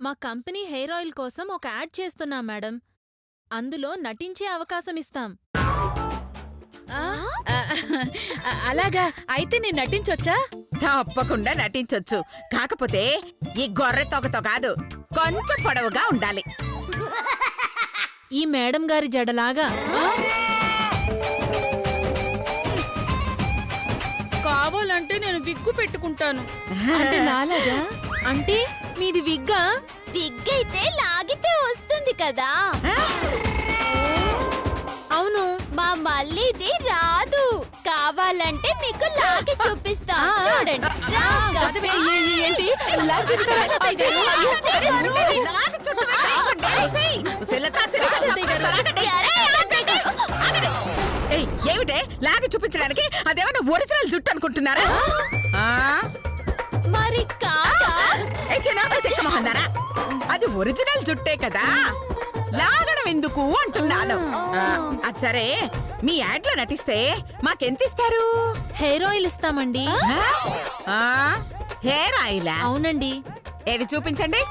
మా company hair oil కోసం ఒక యాడ్ చేస్తున్నాం మేడం. అందులో నటించే అవకాశం ఇస్తాం. అలాగా? అయితే నేను నటించొచ్చా? తప్పకుండా నటించొచ్చు. కాకపోతే ఈ గొర్రె తొగతో కాదు, కొంచెం పొడవుగా ఉండాలి. ఈ మేడం గారి జడలాగా. కావాలంటే నేను విగ్గు పెట్టుకుంటాను. అంటే నాలాగా? అంటే మీది విగ్గా? విగ్గైతే లాగితే వస్తుంది కదా. అవును. మా మళ్ళీది రాదు. కావాలంటే మీకు లాగి చూపిస్తా, చూడండి. ఏంటి? ఏమిటే లాగి చూపించడానికి? అదేమన్నా ఒరిజినల్ జుట్టు అనుకుంటున్నారా? మరి కాదా? అది ఒరిజినల్ జుట్టే కదా, లాగడం ఎందుకు అంటున్నాను. అది సరే, మీ యాడ్ లో నటిస్తే మాకెంత ఇస్తారు? హెయిర్ ఆయిల్ ఇస్తామండి. హెయిర్ ఆయిలా? అవునండి. ఏది చూపించండి.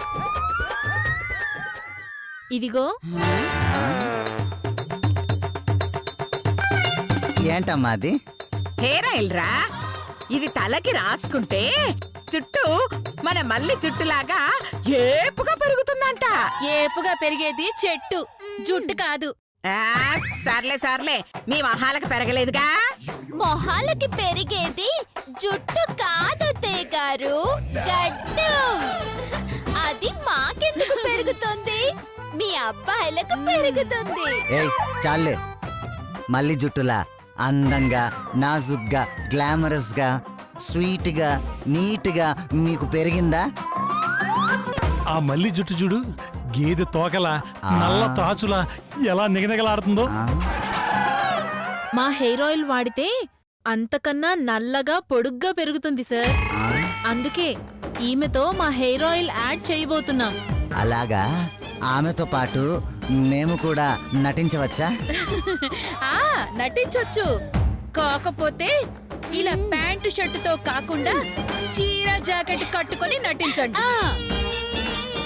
ఇదిగో. ఏంటమ్మా అది? హెయిర్ ఆయిల్ రా. ఇది తలకి రాసుకుంటే చుట్టూ మన మల్లి చుట్టులాగా ఏపుగా పెరుగుతుందంట. ఏపుగా పెరిగేది చెట్టు, జుట్టు కాదు. సర్లే సర్లే, మీ మొహాలకు పెరగలేదుగా. మొహాలకి పెరిగేది జుట్టు కాదత్తయ్య గారు, గడ్డు. అది మాకెందుకు పెరుగుతుంది? మీ అబ్బాయిలకు పెరుగుతుంది. ఏయ్ చాలే, మళ్ళీ జుట్టులా అందంగా, నాజుగ్గా, గ్లామరస్ గా, స్వీట్ గా, నీట్ గా మీకు పెరిగిందా? ఆ మల్లి జుట్టు చూడు, గేదె తోకలా, నల్ల తాచులా ఎలా నిగనిగలాడుతుందో. మా హెయిర్ ఆయిల్ వాడితే అంతకన్నా నల్లగా, పొడుగ్గా పెరుగుతుంది సార్. అందుకే ఈమెతో మా హెయిర్ ఆయిల్ యాడ్ చేయబోతున్నాం. అలాగా? ఆమెతో పాటు మేము కూడా నటించవచ్చా? నటించొచ్చు. కాకపోతే ఇలా ప్యాంటు షర్టుతో కాకుండా చీర జాకెట్ కట్టుకొని నటించండి.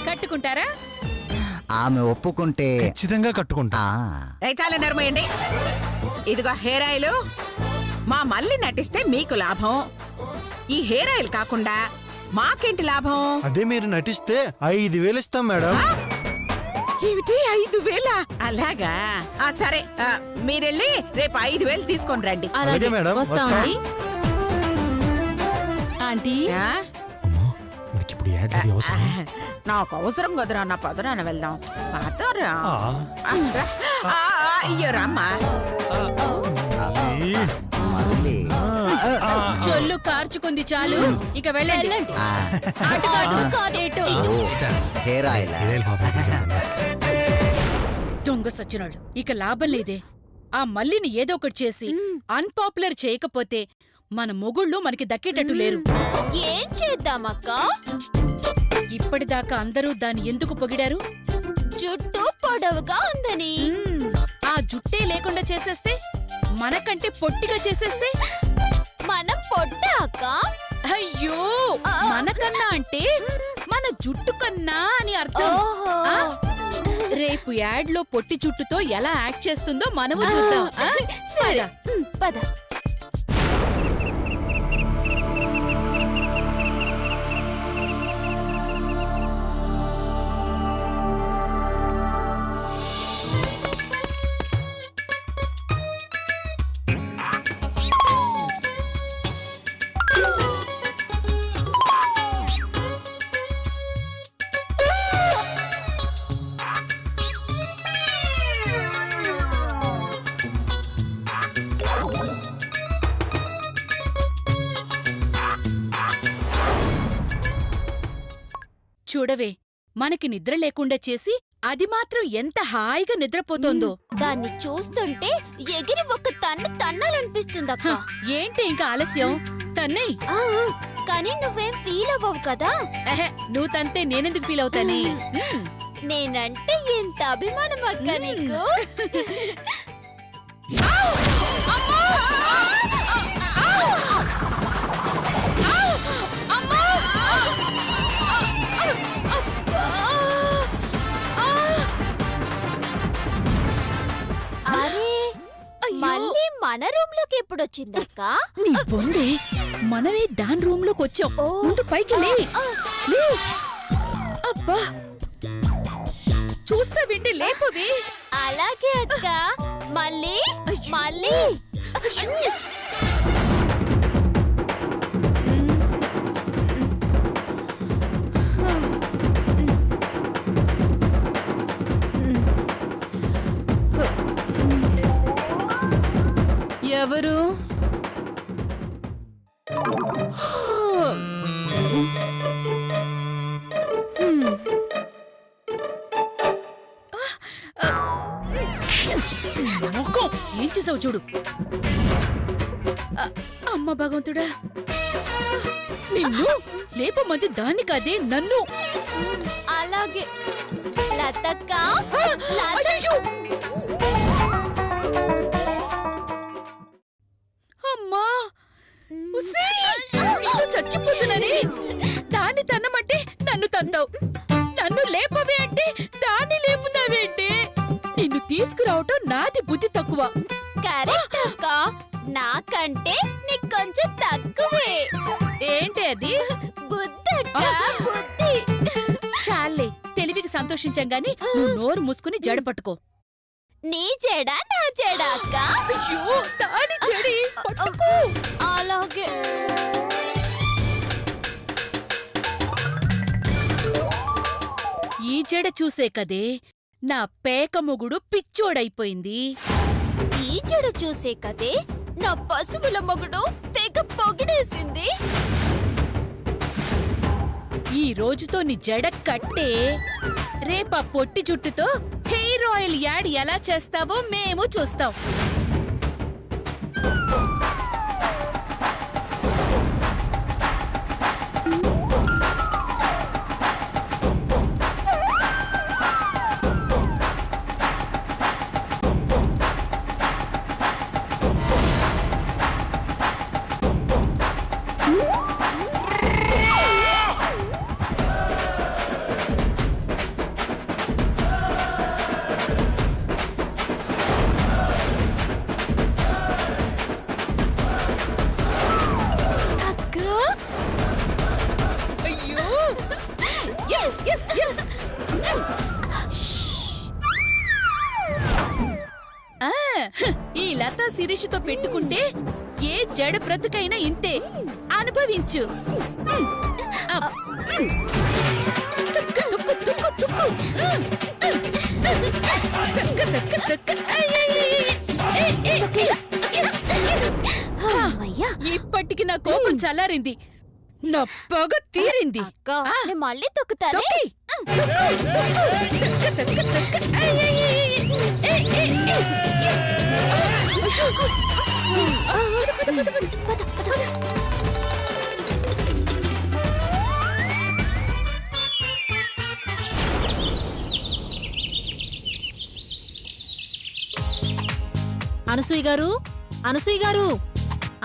కట్టుకుంటారా? ఆమె ఒప్పుకుంటే ఖచ్చితంగా కట్టుకుంటా. చాలా నర్మయండి. ఇదిగో హెయిర్ ఆయిల్. మా మళ్ళీ నటిస్తే మీకు లాభం. ఈ హెయిర్ ఆయిల్ కాకుండా మాకేంటి లాభం? అదే మీరు నటిస్తే 5,000 ఇస్తాం మేడం. ఏమిటి 5,000? అలాగా? సరే, మీరెళ్ళి రేపు 5,000 తీసుకొని రండి. అలాగే మేడం, వస్తామండి. ఆంటీ, మనకిప్పుడు యాడ్ అవసరం. నాకు అవసరం కదరా, నా పదరాన వెళ్దాం. పదరా. అయ్యో రామ్మా. మళ్ళీ చొల్లు కార్చుకుంది చాలు, ఇక వెళ్ళండి. హెయిర్ ఆయిల్ దొంగ సచ్చినాడు. ఇక లాభం లేదే. ఆ మల్లిని ఏదో ఒకటి చేసి అన్పాపులర్ చేయకపోతే మన మొగుళ్ళు మనకి దక్కేటట్టు లేరు. ఏం చేద్దామక్క? ఇప్పటిదాకా అందరూ దాన్ని ఎందుకు పొగిడారు? జుట్టు పొడవుగా ఉందని. ఆ జుట్టే లేకుండా చేసేస్తే, మనకంటే పొట్టిగా చేసేస్తే? మనం పొట్ట అక్క. అయ్యో, మనకన్నా అంటే మన జుట్టు కన్నా అని అర్థం. రేపు యాడ్ లో పొట్టి జుట్టుతో ఎలా యాక్ట్ చేస్తుందో మనము చూద్దాం. సరే పద. చూడవే, మనకి నిద్ర లేకుండా చేసి అది మాత్రం ఎంత హాయిగా నిద్రపోతోందో. దాన్ని చూస్తుంటే ఎగిరి ఒక తన్ను తన్నాలనిపిస్తుందక్క. ఏంటి ఇంకా ఆలస్యం? తన్నయ్. కానీ నువ్వేం ఫీల్ అవ్వవు కదా? నువ్వు తంతే నేనెందుకు ఫీల్ అవుతానే? నేనంటే ఎంత అభిమానం అక్క నీకు. మన రూమ్ లోకి ఎప్పుడు వచ్చిందక్క? నీ బొందే, మనమే దాని రూమ్ లోకి వచ్చాం. ముందు పైకి లే. లే. అబ్బా, చూస్తా వింటే లేపవే. అలాగే అక్క. మళ్ళీ మళ్ళీ ఎవరు? మొఖం ఏం చేసావు చూడు. అమ్మ భగవంతుడా, నిన్ను లేపమంది దాన్ని కాదే నన్ను. అలాగే లతక్క. అయ్యయ్యో! అమ్మా, ఉస్సేయ్! నీతో చచ్చిపోతున్నానే. దాన్ని తన్నమంటే నన్ను తన్నావు, నన్ను లేపవే అంటే దాన్ని లేపుతావేంటి? నిన్ను తీసుకురావటం నాది బుద్ధి తక్కువ. కరెక్ట్ అక్క. నాకంటే నీకు కొంచెం తక్కువే. ఏంటి అది? బుద్ధి అక్క, బుద్ధి. చాలే, తెలివికి సంతోషించాం గాని నువ్వు నోరు మూసుకుని జడ పట్టుకో. నీ జడ నా జడ అక్క. అయ్యో, దాని జడి పట్టుకో. అలాగే. ఈ జడ చూసే కదే నా పేక మొగుడు పిచ్చోడైపోయింది. ఈ జడ చూసే కదే నా పశువుల మొగుడు తెగ పొగిడేసింది. ఈ రోజుతో నీ జడ కట్టే. రేపా పొట్టి జుట్టుతో హెయిర్ ఆయిల్ యాడ్ ఎలా చేస్తావో మేము చూస్తాం. అక్క. అయ్యో, yes, yes, yes. ఈ లతా శిరీషుతో పెట్టుకుంటే ఏ జడ బ్రతుకైనా ఇంతే. అనుభవించు. అప్. తుక్కు, తుక్కు, తుక్కు, తుక్కు. తుక్కు, తుక్కు, తుక్కు. అమ్మయ్యా. ఇప్పటికి నా కోపం చల్లారింది, నా పగ తీరింది. అక్క, నేను మళ్ళీ తొక్కుతానే. తొక్కి. తుక్కు, తుక్కు, తుక్కు, తుక్కు. Yes, yes. పద, పద, పద. అనసూయ గారు, అనసూయ గారు,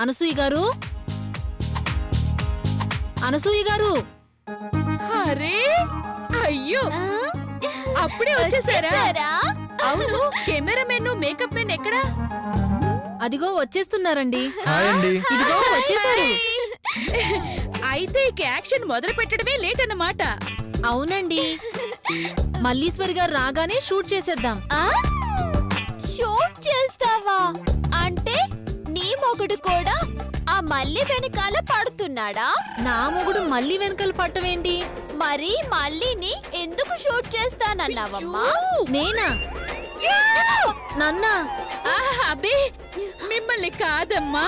అనసూయ గారు, అనసూయ గారు. అరే, అయ్యో, ఆ? అప్పుడే వచ్చేసారా? వచ్చేసారా? అవును, కెమెరామెన్ మేకప్ మెన్ ఎక్కడా? అదిగో వచ్చేస్తున్నారండి. హాయ్ అండి. ఇదిగో వచ్చేసారు. అయితే ఇక యాక్షన్ మొదలు పెట్టడమే లేట్ అన్నమాట. అవునండి, మల్లీశ్వరి గారు రాగానే షూట్ చేసేద్దాం. ఆ? షూట్ చేస్తావా? అంటే నీ మొగుడు కూడా ఆ మల్లి వెనకాల పడుతున్నాడా? నా మొగుడు మళ్ళీ వెనకలు పట్టవేంటి? మరి మల్లిని ఎందుకు షూట్ చేస్తానన్నావమ్మా? నేనా? నన్నా? అబ్బే, మిమ్మల్ని కాదమ్మా,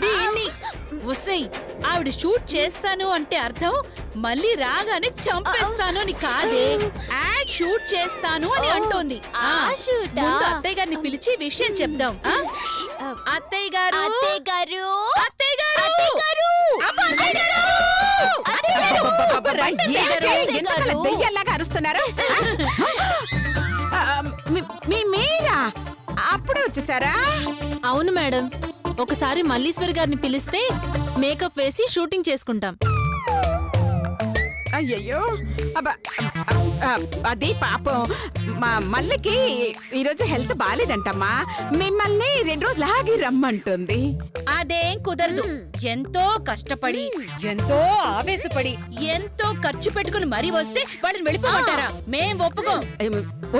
దీన్ని. ఉసై, ఆవిడ షూట్ చేస్తాను అంటే అర్థం మళ్ళీ రాగానే చంపేస్తాను అని కాదే, యాడ్ షూట్ చేస్తాను అని అంటోంది. ఆ షూటా? ముందు అత్తయ్య గారిని పిలిచి విషయం చెప్దాం. అత్తయ్య గారు, అత్తయ్య గారు, అత్తయ్య గారు, అత్తయ్య గారు, అబ్బా, అత్తయ్య గారు! అత్తయ్య గారు, అబ్బబ్బబ్బా, అత్తయ్య ఏంటి? గారు. ఎందుకలా దెయ్యాల్లాగా అరుస్తున్నారు? మీరా అప్పుడే వచ్చేసారా? అవును మేడం, ఒకసారి మల్లీశ్వరి గారిని పిలిస్తే మేకప్ వేసి షూటింగ్ చేసుకుంటాం. అయ్యయ్యో అబ్బా అది పాపం మా మల్లకి ఈరోజు హెల్త్ బాగాలేదంటమ్మా. మిమ్మల్ని 2 రోజులు ఆగి రమ్మంటుంది. అదేం కుదరదు. ఎంతో కష్టపడి, ఎంతో ఆవేశపడి, ఎంతో ఖర్చు పెట్టుకుని మరీ వస్తే వాళ్ళని వెళ్ళిపోమంటారా? మేం ఒప్పుకోం.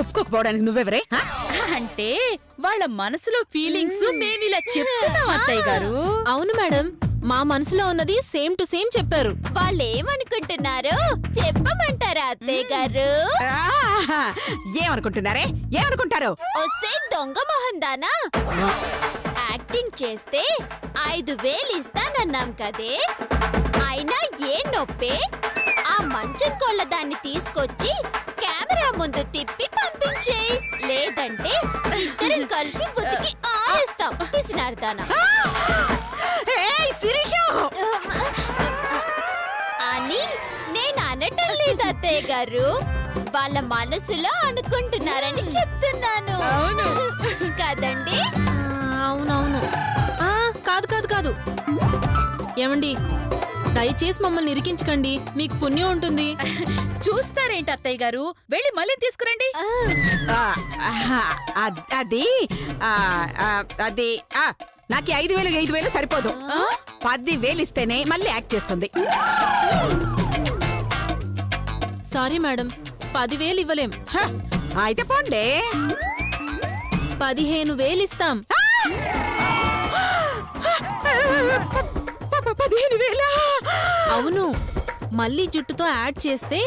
ఒప్పుకోకపోవడానికి నువ్వెవరే? హ? అంటే వాళ్ళ మనసులో ఫీలింగ్స్ మేమిలా చెప్తున్నాం అత్తయ్య గారు. అవును మేడం, మా మనసులో ఉన్నది సేమ్ టు సేమ్ చెప్పారు. వాళ్ళేమనుకుంటున్నారు చెప్పమంటారా అత్తయ్య గారు? ఆహా! ఏమనుకుంటున్నారే? ఏమనుకుంటారు? ఒసే దొంగ మొహం దానా, యాక్టింగ్ చేస్తే 5,000 ఇస్తానన్నాం కదే, అయినా ఏ నొప్పే? ఆ మంచం కొల్ల దాన్ని తీసుకొచ్చి కెమెరా ముందు తిప్పి పంపించే, లేదంటే ఇద్దరం కలిసి ఉతికి ఆరేస్తాం. పిసినారుతానా ఏయ్ శిరీషు! అని నేను అనటం లేదు అత్తయ్య గారు, వాళ్ళ మనసులో అనుకుంటున్నారని చెప్తున్నాను. అవును. కదండి? అవునవును. కాదు కాదు కాదు. ఏమండి, దయచేసి మమ్మల్ని ఇరికించకండి, మీకు పుణ్యం ఉంటుంది. చూస్తారేంటి అత్తయ్య గారు, వెళ్ళి మళ్ళీ తీసుకురండి. అది అది నాకు 5,000 సరిపోదు. 10,000 ఇస్తేనే మళ్ళీ యాక్ట్ చేస్తుంది. సారీ మేడం, 10,000 ఇవ్వలేం. హ, అయితే పోండి. 15,000 ఇస్తాం. 15,000? అవును, మళ్ళీ జుట్టుతో యాడ్ చేస్తే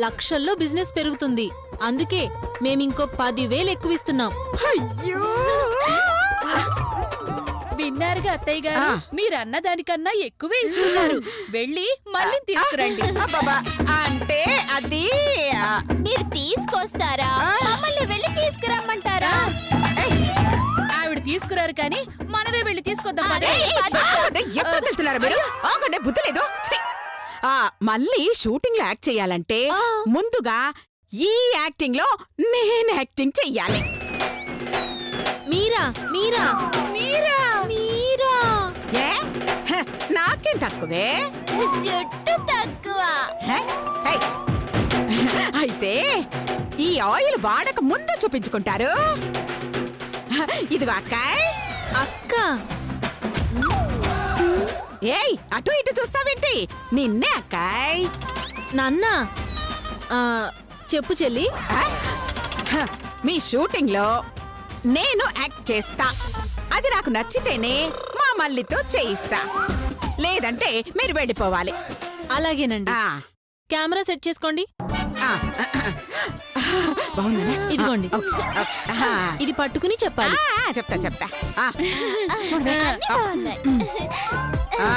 లక్షల్లో బిజినెస్ పెరుగుతుంది. అందుకే మేమింకో 10,000 ఎక్కువ ఇస్తున్నాం. అయ్యో! విన్నారుగా అత్తయ్య గారు, మీరు అన్నదానికన్నా ఎక్కువే ఇస్తున్నారు. వెళ్ళి మళ్ళీ తీసుకురండి. అబ్బబ్బా, అంటే అది మీరు తీసుకొస్తారా, మమ్మల్ని వెళ్ళి తీసుకురమ్మంటారా? ఆవిడ తీసుకురారు కానీ మనమే వెళ్ళి తీసుకొద్దాం. పద. ఎప్పుడు వెళ్తున్నారు మీరు? ఆగండి, బుద్ధి లేదు. ఛీ! మళ్ళీ షూటింగ్ లో యాక్ట్ చేయాలంటే ముందుగా ఈ యాక్టింగ్ లో నేను యాక్టింగ్ చెయ్యాలి. మీరా మీరా మీరా? మీరా? ఏ హ, నాకేం తక్కువే? జుట్టు తక్కువ. హ? హై. అయితే ఈ ఆయిల్ వాడక ముందు చూపించుకుంటారు. ఇదిగో అక్కాయ్. అక్క. ఏయ్, అటు ఇటు చూస్తావేంటి? నిన్నే అక్కాయ్. నాన్న, చెప్పు చెల్లి. హ, మీ షూటింగ్ లో నేను యాక్ట్ చేస్తా. అది నాకు నచ్చితేనే మా మల్లితో చేయిస్తా, లేదంటే మీరు వెళ్ళిపోవాలి. అలాగేనండి. ఆ, కెమెరా సెట్ చేసుకోండి. ఆ, బాగుందా? ఇదిగోండి, ఆ, ఇది పట్టుకుని చెప్పాలి. చెప్తా చెప్తా. ఆ, అన్నీ బాగున్నాయి. ఆ.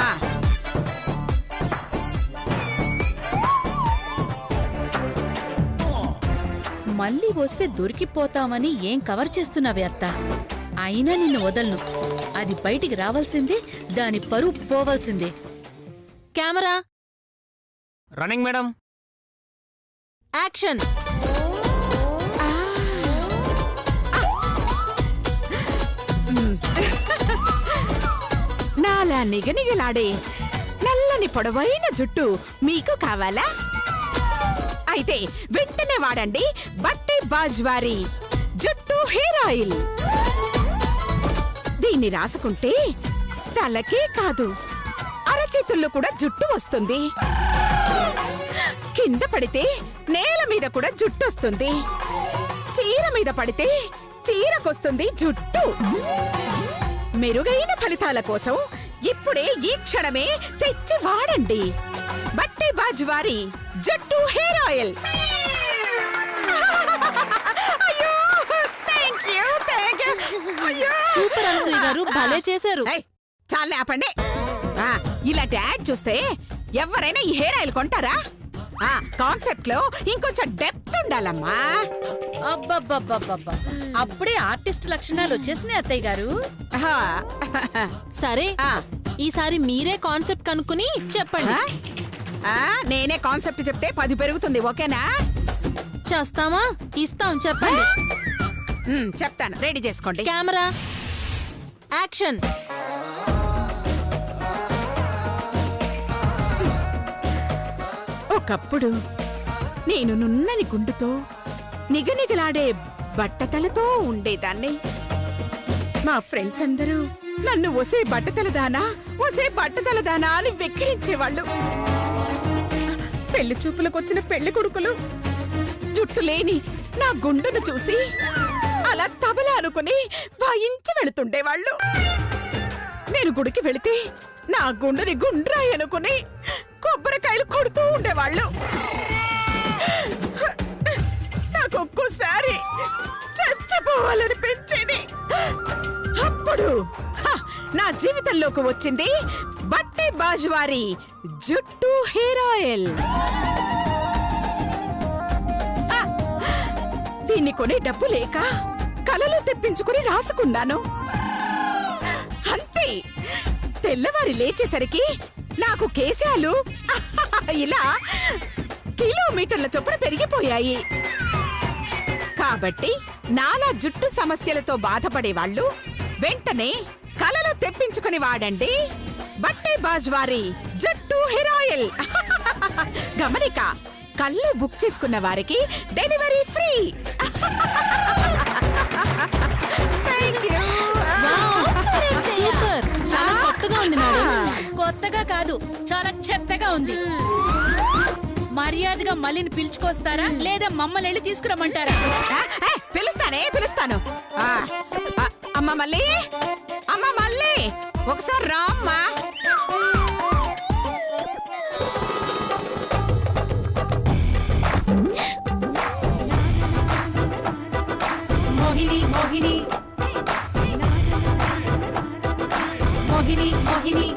మళ్ళీ వస్తే దొరికిపోతామని ఏం కవర్ చేస్తున్నావే అత్త? అయినా నిన్ను వదలను. అది బయటికి రావాల్సిందే, దాని పరువు పోవాల్సిందే. Camera running madam. యాక్షన్. నాలా నిగనిగలాడే నల్లని పొడవైన జుట్టు మీకు కావాలా? అయితే వెంటనే వాడండి బట్టే బాజ్వారి జుట్టు హెయిర్ ఆయిల్. దీన్ని రాసుకుంటే తలకే కాదు, అరచేతుల్లో కూడా జుట్టు వస్తుంది. కింద పడితే నేల మీద కూడా జుట్టు వస్తుంది. చీర మీద పడితే చీరకొస్తుంది జుట్టు. మెరుగైన ఫలితాల కోసం ఇప్పుడే ఈ క్షణమే తెచ్చి వాడండి బట్టే బాజ్వారి జుట్టు హెయిర్ ఆయిల్. అయ్యో, థాంక్ యూ, థాంక్ యూ. అయ్యో. సూపర్ అనసూయ గారు, భలే చేశారు. ఏయ్, చాలే ఆపండి. ఇలాంటి యాడ్ చూస్తే ఎవరైనా ఈ హెయిర్ ఆయిల్ కొంటారా? కాన్సెప్ట్ లో ఇంకొంచెం డెప్త్ ఉండాలమ్మా. అబ్బబ్బబ్బబ్బబ్బా, అప్పుడే ఆర్టిస్ట్ లక్షణాలు వచ్చేసినాయి అత్తయ్య గారు. ఆహా. సరే, ఆ, ఈసారి మీరే కాన్సెప్ట్ కనుక్కుని చెప్పండి. నేనే కాన్సెప్ట్ చెప్తే 10 పెరుగుతుంది, ఓకేనా? చేస్తామా? ఇస్తాం, చెప్పండి. చెప్తాను, రెడీ చేసుకోండి. Camera action. ఒకప్పుడు నేను నున్నని గుండుతో నిగనిగలాడే బట్టతలతో ఉండేదాన్ని. మా ఫ్రెండ్స్ అందరూ నన్ను ఒసే బట్టతలదానా అని వెక్కిరించేవాళ్ళు. పెళ్లి చూపులకొచ్చిన పెళ్లి కొడుకులు జుట్టు లేని నా గుండును చూసి అలా తబలా అనుకుని వాయించి వెళుతుండేవాళ్ళు. నేను గుడికి వెళితే నా గుండెని గుండ్రాయి అనుకుని కొబ్బరికాయలు కొడుతూ ఉండేవాళ్ళు. నాకు ఒక్కోసారి చచ్చిపోవాలనిపించేది. అప్పుడు నా జీవితంలోకి వచ్చింది బట్టే బాజ్వారి జుట్టు హెయిర్ ఆయిల్. దీన్ని కొనే డబ్బు లేక కలలో తెప్పించుకుని రాసుకున్నాను. అంతే, తెల్లవారి లేచేసరికి నాకు కేశాలు ఇలా కిలోమీటర్ల చొప్పున పెరిగిపోయాయి. కాబట్టి నాలా జుట్టు సమస్యలతో బాధపడేవాళ్ళు వెంటనే కలలో తెప్పించుకుని వాడండి బట్టే బాజ్వారి జుట్టు హెయిర్ ఆయిల్. గమనిక, కళ్ళు బుక్ చేసుకున్న వారికి డెలివరీ ఫ్రీ. సూపర్, చాలా కొత్తగా ఉంది మేడం. కొత్తగా కాదు, చాలా చెత్తగా ఉంది. మర్యాదగా మళ్ళీని పిలుచుకొస్తారా లేదా మమ్మల్ని వెళ్ళి తీసుకురమ్మంటారా? పిలుస్తాను. అమ్మ మళ్ళీ ఒకసారి రా అమ్మా. మోహిని మోహిని మోహిని మోహిని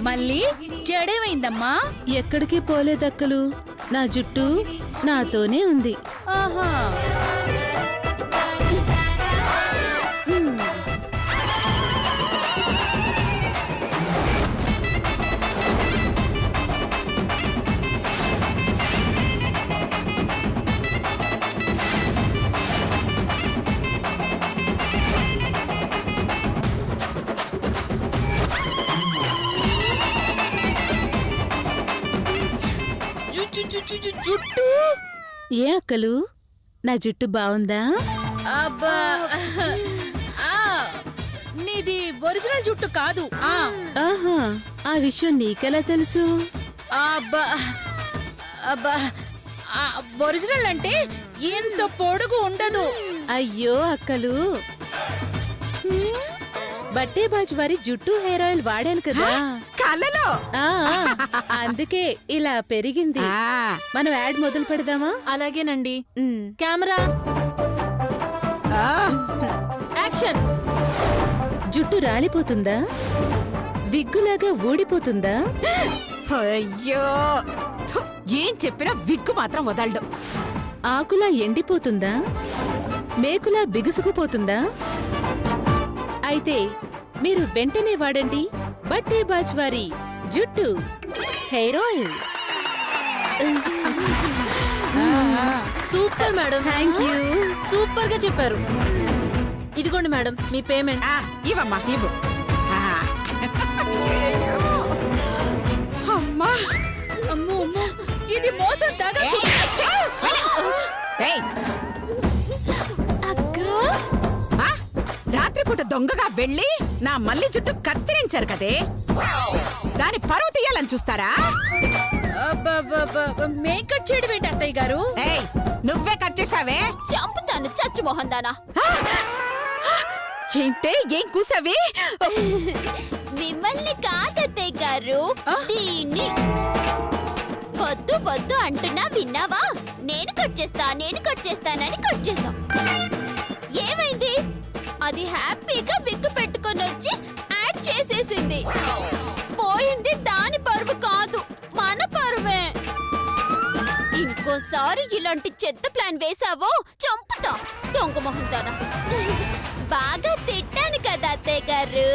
మళ్ళీ చెడేమైందమ్మా? ఎక్కడికి పోలేదక్కలు, నా జుట్టు నాతోనే ఉంది. ఆహా, జుట్టు ఏ అక్కలు, నా జుట్టు బావుందా? అబ్బా, ఆ, నీది ఒరిజినల్ జుట్టు కాదు. ఆహా, ఆ విషయం నీకెలా తెలుసు? అబ్బా అబ్బా, ఒరిజినల్ అంటే ఎంత పొడుగు ఉండదు. అయ్యో అక్కలు, బట్టే బాజ్వారి జుట్టు హెయిర్ ఆయిల్ వాడాను కదా, కలలో ఆ, అందుకే ఇలా పెరిగింది. మనం యాడ్ మొదలు పెడదామా? అలాగేనండి. Camera action. జుట్టు రాలిపోతుందా? విగ్గులాగా ఊడిపోతుందా? అయ్యో, థు, ఏం చెప్పినా విగ్గు మాత్రం వదలడు. ఆకులా ఎండిపోతుందా? మేకులా బిగుసుకుపోతుందా? అయితే మీరు వెంటనే వాడండి బట్టే బాజ్వారి జుట్టు hair oil. Super madam, thank you. Super గా చెప్పారు. ఇదిగోండి మేడం మీ పేమెంట్. ఇవమ్మా ఇవ్వు. అమ్మా, అమ్మో అమ్మో, ఇది మోసం దాగా. రాత్రిపూట దొంగగా వెళ్ళి నా మల్లి జుట్టు కత్తిరించారు కదే, దాని పరువు తీయాలని చూస్తారా? మేం కట్ చేయడం ఏంటి అత్తయ్య గారు? ఏయ్, నువ్వే కట్ చేసావే. చంపుతాను చచ్చు మొహందానా. ఏంటే, ఏం కూసావి? మిమ్మల్ని కాదత్తయ్య గారు, దీన్ని. వద్దు వద్దు అంటున్నా విన్నావా? నేను కట్ చేస్తానని కట్ చేసాం. ఏమైంది? అది హ్యాపీగా విగ్గు పెట్టుకొని వచ్చి యాడ్ చేసేసింది. పోయింది దాని పరువు కాదు, మన పరువే. ఇంకోసారి ఇలాంటి చెత్త ప్లాన్ వేసావో చంపుతా దొంగ మొహందానా. బాగా తిట్టాను కదా అత్తయ్య గారు.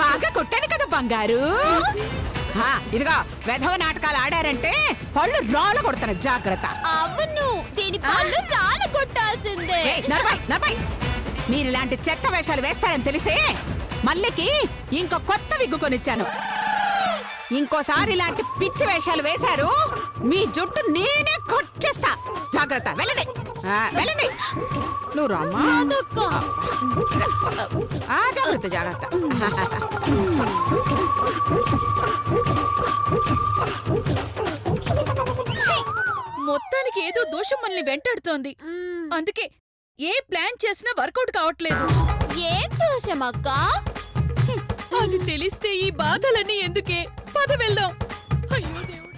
బాగా కొట్టాను కదా బంగారు ఇదిగో వెధవ నాటకాలు ఆడారంటే పళ్ళు రాళ్ళ కొడతాను, జాగ్రత్త. అవును, దీని పళ్ళు రాళ్ళ కొట్టాల్సిందే. ఏయ్, నడవయ్, నడవయ్. మీరు ఇలాంటి చెత్త వేషాలు వేస్తారని తెలిసే మల్లికి ఇంకో కొత్త విగ్గు కొనిచ్చాను. ఇంకోసారి ఇలాంటి పిచ్చి వేషాలు వేశారు మీ జుట్టు నేనే కొట్టేస్తా. జాగ్రత్త, వెళ్ళండి. వెళ్ళండి. నువ్వు రామ్మా. అదక్క. జాగ్రత్త, జాగ్రత్త. ఛీ! మొత్తానికి ఏదో దోషం మనల్ని వెంటాడుతోంది. అందుకే ఏ ప్లాన్ చేసినా వర్కౌట్ కావట్లేదు. ఏం దోషమక్క? అది తెలిస్తే ఈ బాధలన్నీ ఎందుకే? పద వెళ్దాం.